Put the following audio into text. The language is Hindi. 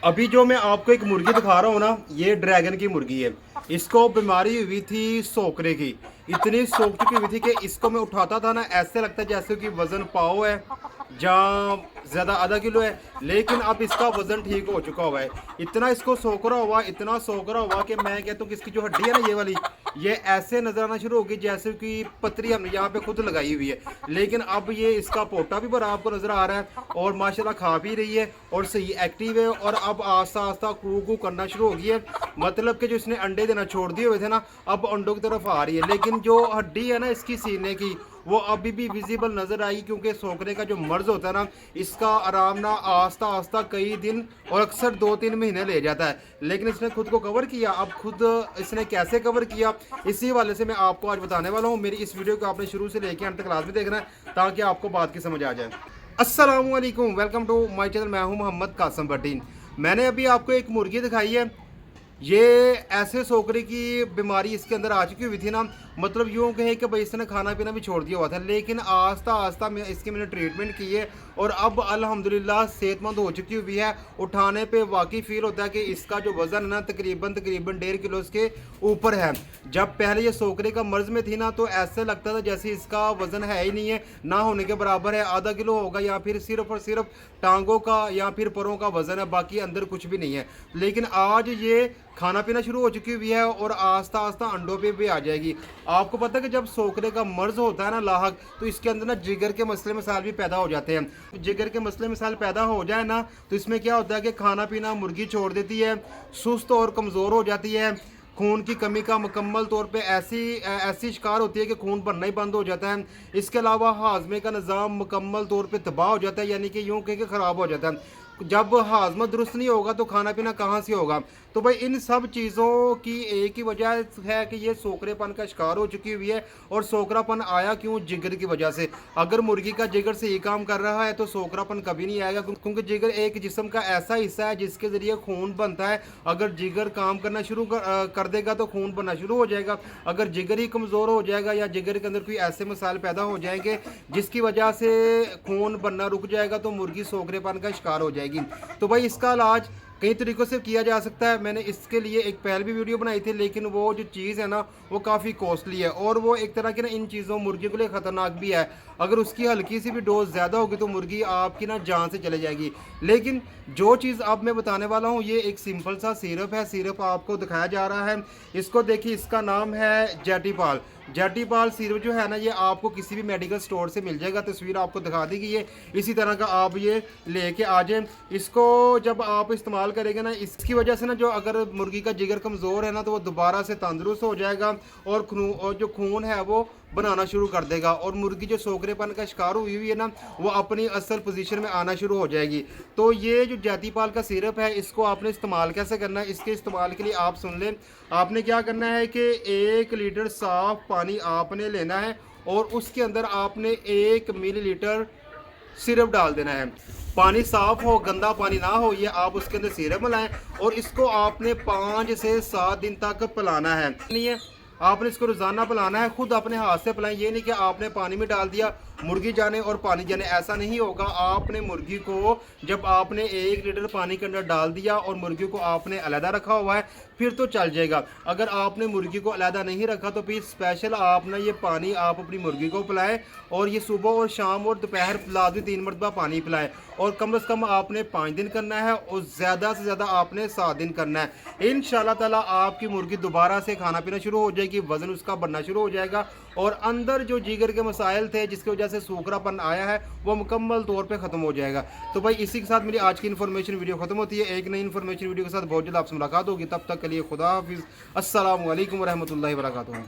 अभी जो मैं आपको एक मुर्गी दिखा रहा हूँ ना, ये ड्रैगन की मुर्गी है। इसको बीमारी हुई थी सोकरे की। इतनी सोख चुकी हुई थी कि इसको मैं उठाता था ना, ऐसे लगता है जैसे कि वजन पाव है, जहाँ ज़्यादा आधा किलो है। लेकिन अब इसका वजन ठीक हो चुका हुआ है। इतना इसको सोकरा हुआ, इतना सोकरा हुआ कि मैं कहता हूँ कि इसकी जो हड्डी है ना, ये वाली, ये ऐसे नजर आना शुरू होगी जैसे कि पतरी हमने यहाँ पे खुद लगाई हुई है। लेकिन अब ये इसका पोटा भी बड़ा आपको नजर आ रहा है और माशाल्लाह खा भी रही है और सही एक्टिव है। और अब आस्ता आस्ता कू कू करना शुरू हो गई है। मतलब कि जो इसने अंडे देना छोड़ दिए हुए थे ना, अब अंडों की तरफ आ रही है। लेकिन जो हड्डी है ना इसकी सीने की, वो अभी भी विजिबल नजर आई, क्योंकि सोकरे का जो मर्ज होता है ना, इसका आराम ना आस्ता आस्ता कई दिन और अक्सर 2-3 महीने ले जाता है। लेकिन इसने खुद को कवर किया। अब खुद इसने कैसे कवर किया, इसी वाले से मैं आपको आज बताने वाला हूँ। मेरी इस वीडियो को आपने शुरू से लेकर अंत तक लाजमी देखना है ताकि आपको बात की समझ आ जाए। अस्सलामुअलैकुम, वेलकम टू माय चैनल। मैं हूँ मोहम्मद कासम भट्टीन। मैंने अभी आपको एक मुर्गी दिखाई है। ये ऐसे सोकरे की बीमारी इसके अंदर आ चुकी हुई थी ना, मतलब यूँ कहे कि भाई इसने खाना पीना भी छोड़ दिया हुआ था। लेकिन आस्ता आस्ता मैंने ट्रीटमेंट की है और अब अल्हम्दुलिल्लाह सेहतमंद हो चुकी हुई है। उठाने पे वाकई फील होता है कि इसका जो वज़न है ना, तकरीबन 1.5 किलो इसके ऊपर है। जब पहले ये सोकरे का मर्ज में थी ना, तो ऐसे लगता था जैसे इसका वज़न है ही नहीं है, ना होने के बराबर है। आधा किलो होगा या फिर सिर्फ और सिर्फ टांगों का या फिर परों का वज़न है, बाकी अंदर कुछ भी नहीं है। लेकिन आज ये खाना पीना शुरू हो चुकी हुई है और आस्ता आस्ता अंडों पे भी आ जाएगी। आपको पता है कि जब सोकरे का मर्ज होता है ना लाहक, तो इसके अंदर ना जिगर के मसले मसाइल भी पैदा हो जाते हैं। जिगर के मसले मसाइल पैदा हो जाए ना, तो इसमें क्या होता है कि खाना पीना मुर्गी छोड़ देती है, सुस्त और कमज़ोर हो जाती है। खून की कमी का मुकम्मल तौर पे ऐसी शिकार होती है कि खून बनना ही बंद हो जाता है। इसके अलावा हाजमे का निज़ाम मुकम्मल तौर पे तबाह हो जाता है, यानी कि यूँ कह के ख़राब हो जाता है। जब हाजमा दुरुस्त नहीं होगा तो खाना पीना कहाँ से होगा। तो भाई इन सब चीज़ों की एक ही वजह है कि ये सोकरेपन का शिकार हो चुकी हुई है। और सोकरापन आया क्यों? जिगर की वजह से। अगर मुर्गी का जिगर सही काम कर रहा है तो सोकरापन कभी नहीं आएगा, क्योंकि जिगर एक जिस्म का ऐसा हिस्सा है जिसके ज़रिए खून बनता है। अगर जिगर काम करना शुरू कर देगा तो खून बनना शुरू हो जाएगा। अगर जिगर ही कमज़ोर हो जाएगा या जिगर के अंदर कोई ऐसे मसाइल पैदा हो जाएंगे जिसकी वजह से खून बनना रुक जाएगा, तो मुर्गी सोकरेपन का शिकार हो जाएगी। तो भाई इसका इलाज कई तरीक़ों से किया जा सकता है। मैंने इसके लिए एक पहले भी वीडियो बनाई थी, लेकिन वो जो चीज़ है ना, वो काफ़ी कॉस्टली है और वो एक तरह की ना इन चीज़ों मुर्गी के लिए ख़तरनाक भी है। अगर उसकी हल्की सी भी डोज ज़्यादा होगी तो मुर्गी आपकी ना जान से चले जाएगी। लेकिन जो चीज़ अब मैं बताने वाला हूँ, ये एक सिंपल सा सिरप है। सिरप आपको दिखाया जा रहा है, इसको देखिए, इसका नाम है जेटीपाल। जेटीपाल सिरप जो है ना, ये आपको किसी भी मेडिकल स्टोर से मिल जाएगा। तस्वीर आपको दिखा दी गई है, इसी तरह का आप ये लेके आ जाए। इसको जब आप इस्तेमाल करेंगे ना, इसकी वजह से ना जो अगर मुर्गी का जिगर कमज़ोर है ना, तो वो दोबारा से तंदुरुस्त हो जाएगा और जो खून है वो बनाना शुरू कर देगा। और मुर्गी जो सोकरेपन का शिकार हुई हुई है ना, वो अपनी असल पोजीशन में आना शुरू हो जाएगी। तो ये जो जेटीपाल का सिरप है, इसको आपने इस्तेमाल कैसे करना है, इसके इस्तेमाल के लिए आप सुन लें। आपने क्या करना है कि 1 लीटर साफ़ पानी आपने लेना है और उसके अंदर आपने 1 मिलीलीटर सिरप डाल देना है। पानी साफ़ हो, गंदा पानी ना हो, ये आप उसके अंदर सिरप मिलाएं और इसको आपने 5 से 7 दिन तक पिलाना है। नहीं है, आपने इसको रोज़ाना पिलाना है, खुद अपने हाथ से पिलाएं। ये नहीं कि आपने पानी में डाल दिया, मुर्गी जाने और पानी जाने, ऐसा नहीं होगा। आपने मुर्गी को जब आपने 1 लीटर पानी के अंदर डाल दिया और मुर्गी को आपने अलहदा रखा हुआ है, फिर तो चल जाएगा। अगर आपने मुर्गी को अलहदा नहीं रखा तो फिर स्पेशल आपने ये पानी आप अपनी मुर्गी को पिलाएं और ये सुबह और शाम और दोपहर लाजमी 3 मरतबा पानी पिलाएं। और कम से कम आपने 5 दिन करना है और ज़्यादा से ज़्यादा आपने 7 दिन करना है। इंशाल्लाह ताला आपकी मुर्गी दोबारा से खाना पीना शुरू हो जाएगी, वज़न उसका बढ़ना शुरू हो जाएगा और अंदर जो जिगर के मसाइल थे जिसकी वजह से सूखरापन आया है, वो मुकम्मल तौर पे ख़त्म हो जाएगा। तो भाई इसी के साथ मेरी आज की इन्फॉर्मेशन वीडियो ख़त्म होती है। एक नई इन्फॉर्मेशन वीडियो के साथ बहुत जल्द आपसे मुलाकात होगी। तब तक के लिए खुदा हाफिज़। अस्सलामु अलैकुम व रहमतुल्लाहि व बरकातुहू।